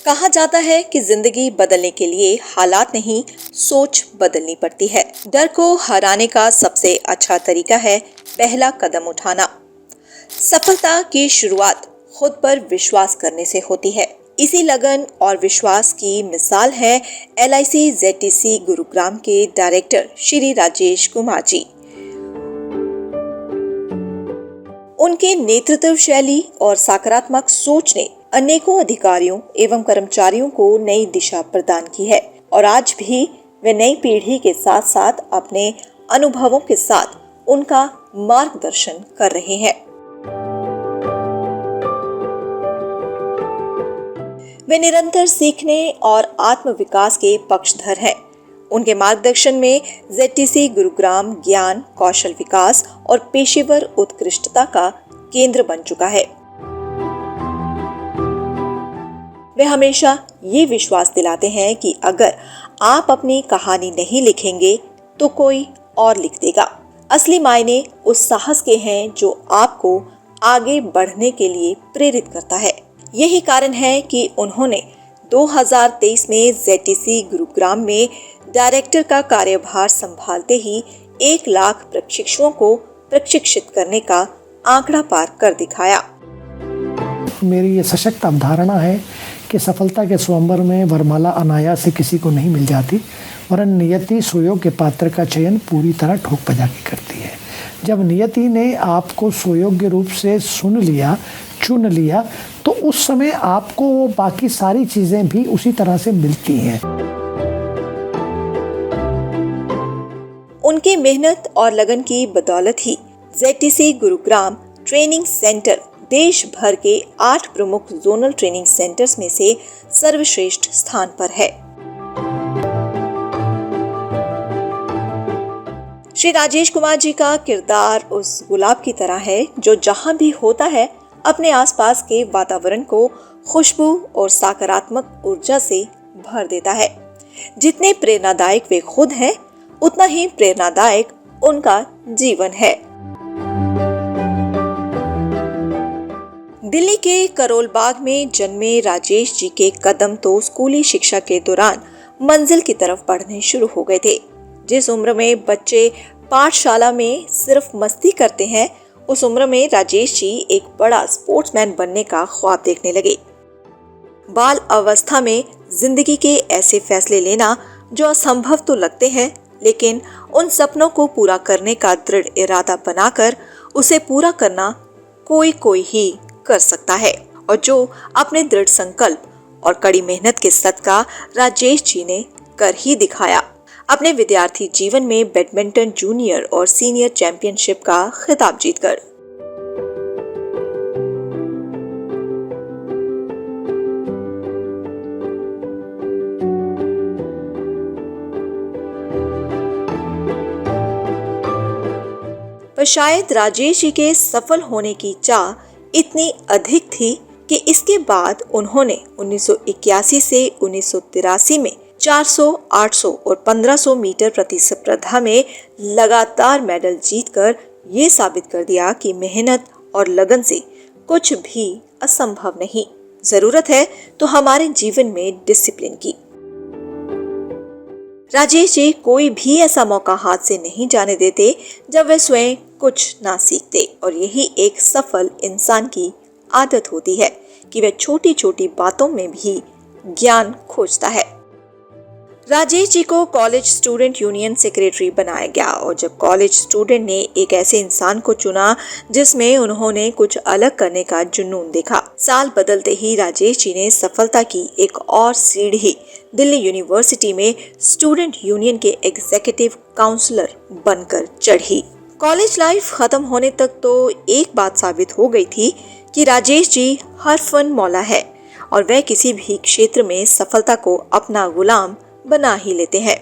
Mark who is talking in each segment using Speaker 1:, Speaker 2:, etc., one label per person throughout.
Speaker 1: कहा जाता है कि जिंदगी बदलने के लिए हालात नहीं, सोच बदलनी पड़ती है। डर को हराने का सबसे अच्छा तरीका है पहला कदम उठाना। सफलता की शुरुआत खुद पर विश्वास करने से होती है। इसी लगन और विश्वास की मिसाल है LIC ZTC गुरुग्राम के डायरेक्टर श्री राजेश कुमार जी। उनके नेतृत्व शैली और सकारात्मक सोच ने अनेकों अधिकारियों एवं कर्मचारियों को नई दिशा प्रदान की है और आज भी वे नई पीढ़ी के साथ साथ अपने अनुभवों के साथ उनका मार्गदर्शन कर रहे हैं। वे निरंतर सीखने और आत्मविकास के पक्षधर हैं। उनके मार्गदर्शन में ZTC गुरुग्राम ज्ञान, कौशल विकास और पेशेवर उत्कृष्टता का केंद्र बन चुका है। वे हमेशा ये विश्वास दिलाते हैं कि अगर आप अपनी कहानी नहीं लिखेंगे तो कोई और लिख देगा। असली मायने उस साहस के हैं जो आपको आगे बढ़ने के लिए प्रेरित करता है। यही कारण है कि उन्होंने 2023 में ZTC गुरुग्राम में डायरेक्टर का कार्यभार संभालते ही 1 लाख प्रशिक्षुओं को प्रशिक्षित करने का आंकड़ा पार कर दिखाया।
Speaker 2: मेरी ये सशक्त अवधारणा है कि सफलता के स्वयंवर में वरमाला अनायास से किसी को नहीं मिल जाती, वरन नियति सुयोग्य पात्र का चयन पूरी तरह ठोक बजा के करती है। जब नियति ने आपको सुयोग्य रूप से सुन लिया, चुन लिया, तो उस समय आपको वो बाकी सारी चीजें भी उसी तरह से मिलती हैं।
Speaker 1: उनकी मेहनत और लगन की बदौलत ही ZTC गुरुग्राम ट्रेनिंग सेंटर देश भर के 8 प्रमुख जोनल ट्रेनिंग सेंटर्स में से सर्वश्रेष्ठ स्थान पर है। श्री राजेश कुमार जी का किरदार उस गुलाब की तरह है जो जहां भी होता है अपने आसपास के वातावरण को खुशबू और सकारात्मक ऊर्जा से भर देता है। जितने प्रेरणादायक वे खुद हैं, उतना ही प्रेरणादायक उनका जीवन है। दिल्ली के करोल बाग में जन्मे राजेश जी के कदम तो स्कूली शिक्षा के दौरान मंजिल की तरफ बढ़ने शुरू हो गए थे। जिस उम्र में बच्चे पाठशाला में सिर्फ मस्ती करते हैं, उस उम्र में राजेश जी एक बड़ा स्पोर्ट्समैन बनने का ख्वाब देखने लगे। बाल अवस्था में जिंदगी के ऐसे फैसले लेना जो असंभव तो लगते हैं, लेकिन उन सपनों को पूरा करने का दृढ़ इरादा बनाकर उसे पूरा करना कोई ही कर सकता है, और जो अपने दृढ़ संकल्प और कड़ी मेहनत के सदका राजेश जी ने कर ही दिखाया। अपने विद्यार्थी जीवन में बैडमिंटन जूनियर और सीनियर चैंपियनशिप का खिताब जीतकर। पर शायद राजेश जी के सफल होने की चाह इतनी अधिक थी कि इसके बाद उन्होंने 1981 से 1983 में 400, 800 और 1500 मीटर प्रतिस्पर्धा में लगातार मेडल जीतकर ये साबित कर दिया कि मेहनत और लगन से कुछ भी असंभव नहीं। जरूरत है तो हमारे जीवन में डिसिप्लिन की। राजेश जी कोई भी ऐसा मौका हाथ से नहीं जाने देते जब वे स्वयं कुछ ना सीखते, और यही एक सफल इंसान की आदत होती है कि वह छोटी छोटी बातों में भी ज्ञान खोजता है। राजेश जी को कॉलेज स्टूडेंट यूनियन सेक्रेटरी बनाया गया, और जब कॉलेज स्टूडेंट ने एक ऐसे इंसान को चुना जिसमें उन्होंने कुछ अलग करने का जुनून देखा, साल बदलते ही राजेश जी ने सफलता की एक और सीढ़ी दिल्ली यूनिवर्सिटी में स्टूडेंट यूनियन के एग्जीक्यूटिव काउंसलर बनकर चढ़ी। कॉलेज लाइफ खत्म होने तक तो एक बात साबित हो गई थी कि राजेश जी हर फन मौला है और वह किसी भी क्षेत्र में सफलता को अपना गुलाम बना ही लेते हैं।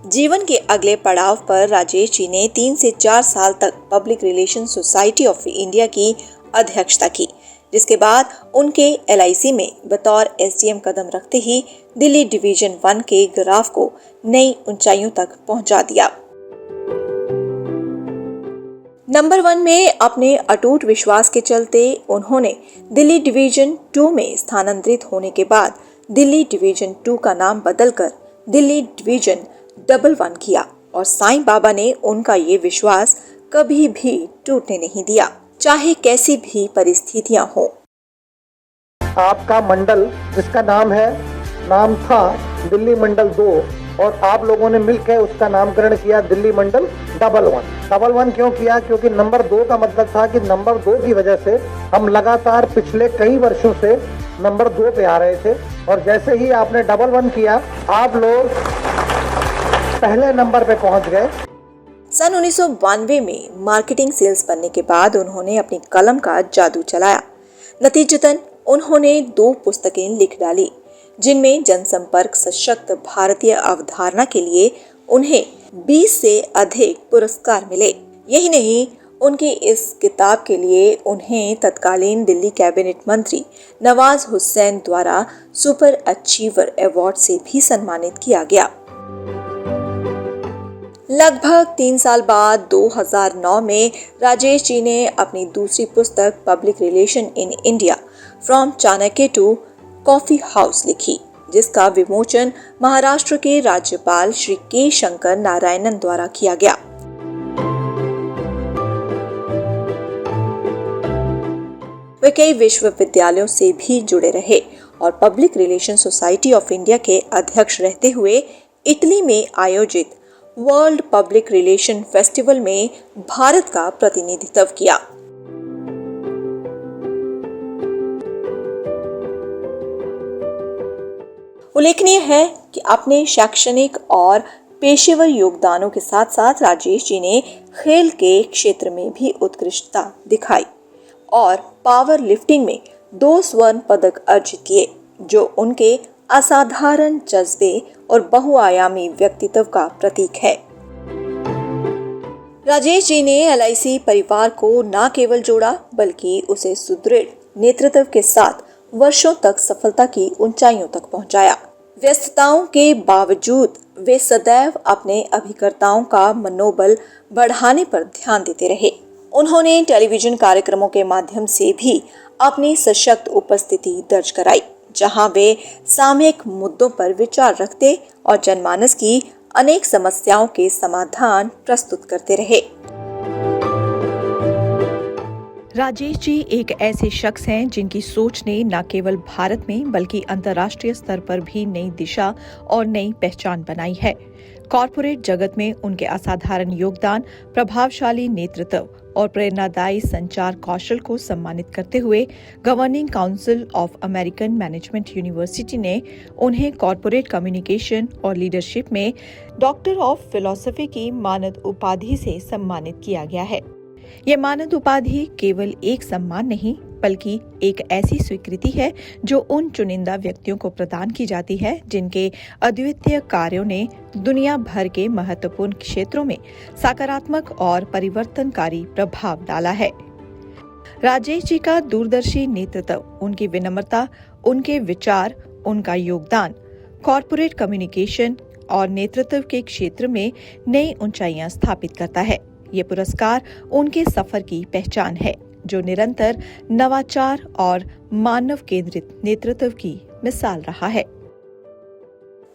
Speaker 1: जीवन के अगले पड़ाव पर राजेश जी ने 3 से 4 साल तक public relation society of India की अध्यक्षता की, जिसके बाद उनके LIC में बतौर SDM कदम रखते ही दिल्ली डिवीजन 1 के ग्राफ को नई ऊंचाइयों तक पहुंचा दिया। नंबर 1 में अपने अटूट विश्वास के चलते उन्होंने दिल्ली डिवीजन 2 में स्थानांतरित होने के बाद दिल्ली डिवीजन 2 का नाम बदलकर दिल्ली डिवीजन 11 किया और साईं बाबा ने उनका ये विश्वास कभी भी टूटने नहीं दिया, चाहे कैसी भी परिस्थितियां हो।
Speaker 3: आपका मंडल जिसका नाम था दिल्ली मंडल 2 और आप लोगों ने मिलकर उसका नामकरण किया दिल्ली मंडल 11 क्यों किया? क्योंकि नंबर 2 का मतलब था कि नंबर 2 की वजह से हम लगातार पिछले कई वर्षों से नंबर 2 पे आ रहे थे और जैसे ही आपने 11 किया आप लोग पहले नंबर पे पहुंच गए।
Speaker 1: सन 1992 में मार्केटिंग सेल्स बनने के बाद उन्होंने अपनी कलम का जादू चलाया। नतीजतन उन्होंने 2 पुस्तकें लिख डाली जिनमें जनसंपर्क सशक्त भारतीय अवधारणा के लिए उन्हें 20 से अधिक पुरस्कार मिले। यही नहीं, उनकी इस किताब के लिए उन्हें तत्कालीन दिल्ली कैबिनेट मंत्री नवाज हुसैन द्वारा सुपर अचीवर अवार्ड से भी सम्मानित किया गया। लगभग 3 साल बाद 2009 में राजेश जी ने अपनी दूसरी पुस्तक public relation in India from Chanakya to coffee house लिखी, जिसका विमोचन महाराष्ट्र के राज्यपाल श्री के शंकर नारायणन द्वारा किया गया। वे कई विश्वविद्यालयों से भी जुड़े रहे और public relation society of India के अध्यक्ष रहते हुए इटली में आयोजित वर्ल्ड पब्लिक रिलेशन फेस्टिवल में भारत का प्रतिनिधित्व किया। उल्लेखनीय है कि अपने शैक्षणिक और पेशेवर योगदानों के साथ साथ राजेश जी ने खेल के क्षेत्र में भी उत्कृष्टता दिखाई और पावर लिफ्टिंग में 2 स्वर्ण पदक अर्जित किए, जो उनके असाधारण जज्बे और बहुआयामी व्यक्तित्व का प्रतीक है। राजेश जी ने LIC परिवार को न केवल जोड़ा बल्कि उसे सुदृढ़ नेतृत्व के साथ वर्षों तक सफलता की ऊंचाइयों तक पहुंचाया। व्यस्तताओं के बावजूद वे सदैव अपने अभिकर्ताओं का मनोबल बढ़ाने पर ध्यान देते रहे। उन्होंने टेलीविजन कार्यक्रमों के माध्यम से भी अपनी सशक्त उपस्थिति दर्ज कराई, जहां वे सामयिक मुद्दों पर विचार रखते और जनमानस की अनेक समस्याओं के समाधान प्रस्तुत करते रहे। राजेश जी एक ऐसे शख्स हैं जिनकी सोच ने न केवल भारत में बल्कि अंतर्राष्ट्रीय स्तर पर भी नई दिशा और नई पहचान बनाई है। कॉरपोरेट जगत में उनके असाधारण योगदान, प्रभावशाली नेतृत्व और प्रेरणादायी संचार कौशल को सम्मानित करते हुए governing council of American management university ने उन्हें कॉरपोरेट कम्युनिकेशन और लीडरशिप में डॉक्टर ऑफ फिलॉसफी की मानद उपाधि से सम्मानित किया गया है। यह मानद उपाधि केवल एक सम्मान नहीं बल्कि एक ऐसी स्वीकृति है जो उन चुनिंदा व्यक्तियों को प्रदान की जाती है जिनके अद्वितीय कार्यों ने दुनिया भर के महत्वपूर्ण क्षेत्रों में सकारात्मक और परिवर्तनकारी प्रभाव डाला है। राजेश जी का दूरदर्शी नेतृत्व, उनकी विनम्रता, उनके विचार, उनका योगदान कॉरपोरेट कम्युनिकेशन और नेतृत्व के क्षेत्र में नई ऊंचाइयां स्थापित करता है। ये पुरस्कार उनके सफर की पहचान है, जो निरंतर नवाचार और मानव केंद्रित नेतृत्व की मिसाल रहा है।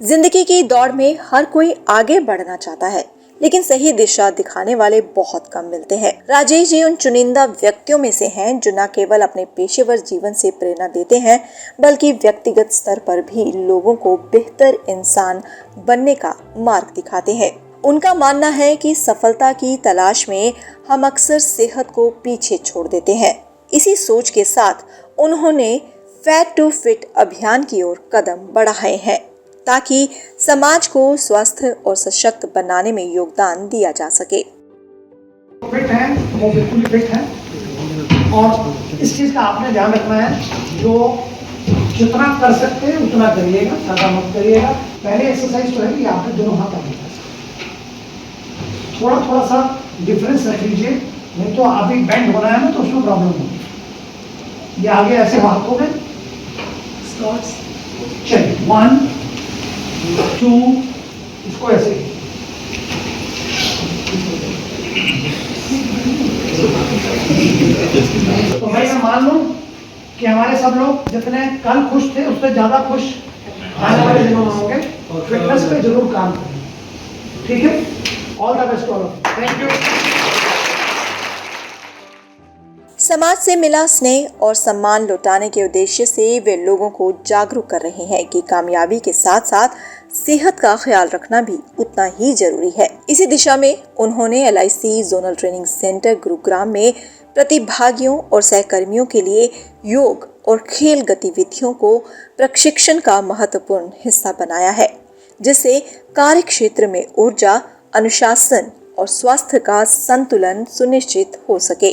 Speaker 1: जिंदगी की दौड़ में हर कोई आगे बढ़ना चाहता है, लेकिन सही दिशा दिखाने वाले बहुत कम मिलते हैं। राजेश जी उन चुनिंदा व्यक्तियों में से हैं जो न केवल अपने पेशेवर जीवन से प्रेरणा देते हैं बल्कि व्यक्तिगत स्तर पर भी लोगों को बेहतर इंसान बनने का मार्ग दिखाते हैं। उनका मानना है कि सफलता की तलाश में हम अक्सर सेहत को पीछे छोड़ देते हैं। इसी सोच के साथ उन्होंने फैट टू फिट अभियान की ओर कदम बढ़ाए हैं ताकि समाज को स्वस्थ और सशक्त बनाने में योगदान दिया जा सके।
Speaker 2: फिट हैं, वो बिल्कुल फिट हैं और इस चीज़ का आपने ध्यान रखना है, जो जितना कर सकते हैं उतना करिएगा, ज़्यादा मत करिएगा। पहले एक्सरसाइज तो है कि आपने दोनों हाथ आगे थोड़ा थोड़ा सा डिफरेंस रख लीजिए, नहीं तो अभी बेंड होना है ना तो उसमें प्रॉब्लम होगी। ये आगे ऐसे हाथ हो गए, चलिए 1 2, इसको ऐसे तो भाई मैं मान लूं कि हमारे सब लोग जितने कल खुश थे उससे ज्यादा खुश आने वाले दिनों में होंगे। फिटनेस पे जरूर काम करें, ठीक है। All the best all, thank you.
Speaker 1: समाज से मिला स्नेह और सम्मान लौटाने के उद्देश्य से वे लोगों को जागरूक कर रहे हैं कि कामयाबी के साथ साथ सेहत का ख्याल रखना भी उतना ही जरूरी है। इसी दिशा में उन्होंने LIC zonal training centre Gurugram में प्रतिभागियों और सहकर्मियों के लिए योग और खेल गतिविधियों को प्रशिक्षण का महत्वपूर्ण हिस्सा बनाया है, जिससे कार्य क्षेत्र में ऊर्जा, अनुशासन और स्वास्थ्य का संतुलन सुनिश्चित हो सके।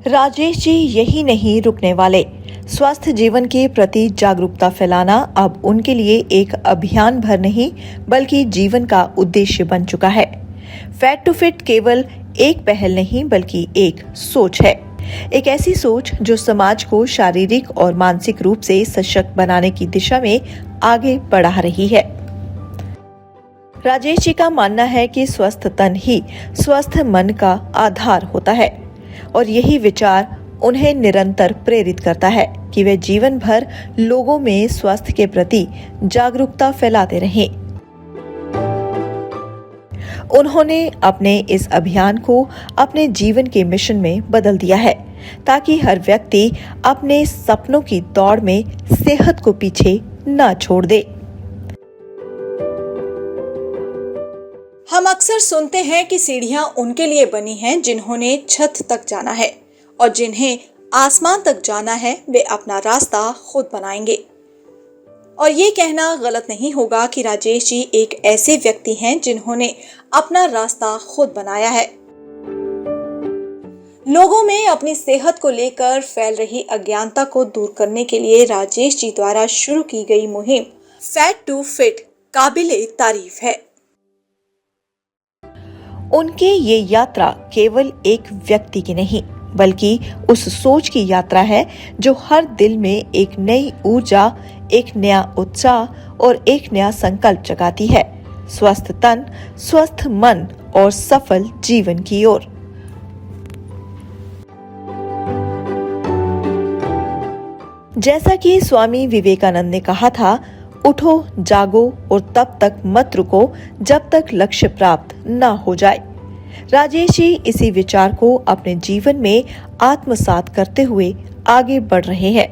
Speaker 1: राजेश जी यही नहीं रुकने वाले। स्वस्थ जीवन के प्रति जागरूकता फैलाना अब उनके लिए एक अभियान भर नहीं बल्कि जीवन का उद्देश्य बन चुका है। फैट टू फिट केवल एक पहल नहीं बल्कि एक सोच है, एक ऐसी सोच जो समाज को शारीरिक और मानसिक रूप से सशक्त बनाने की दिशा में आगे बढ़ा रही है। राजेश जी का मानना है कि स्वस्थ तन ही स्वस्थ मन का आधार होता है और यही विचार उन्हें निरंतर प्रेरित करता है कि वे जीवन भर लोगों में स्वास्थ्य के प्रति जागरूकता फैलाते रहें। उन्होंने अपने इस अभियान को अपने जीवन के मिशन में बदल दिया है ताकि हर व्यक्ति अपने सपनों की दौड़ में सेहत को पीछे न छोड़ दे। हम अक्सर सुनते हैं कि सीढ़ियां उनके लिए बनी हैं जिन्होंने छत तक जाना है और जिन्हें आसमान तक जाना है वे अपना रास्ता खुद बनाएंगे। और ये कहना गलत नहीं होगा कि राजेश जी एक ऐसे व्यक्ति हैं जिन्होंने अपना रास्ता खुद बनाया है। लोगों में अपनी सेहत को लेकर फैल रही अज्ञानता को दूर करने के लिए राजेश जी द्वारा शुरू की गई मुहिम फैट टू फिट काबिले तारीफ है। उनकी ये यात्रा केवल एक व्यक्ति की नहीं बल्कि उस सोच की यात्रा है जो हर दिल में एक नई ऊर्जा, एक नया उत्साह और एक नया संकल्प जगाती है, स्वस्थ तन, स्वस्थ मन और सफल जीवन की ओर। जैसा कि स्वामी विवेकानंद ने कहा था, उठो, जागो और तब तक मत रुको जब तक लक्ष्य प्राप्त न हो जाए। राजेश जी इसी विचार को अपने जीवन में आत्मसात करते हुए आगे बढ़ रहे हैं,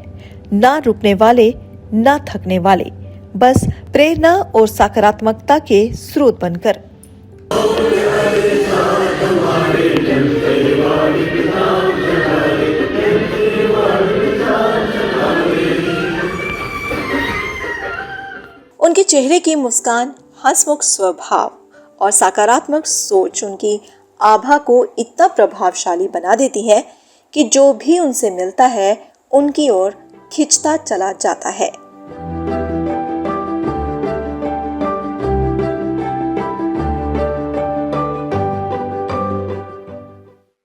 Speaker 1: ना रुकने वाले, ना थकने वाले, बस प्रेरणा और सकारात्मकता के स्रोत बनकर। उनके चेहरे की मुस्कान, हंसमुख स्वभाव और सकारात्मक सोच उनकी आभा को इतना प्रभावशाली बना देती है कि जो भी उनसे मिलता है उनकी ओर खिंचता चला जाता है।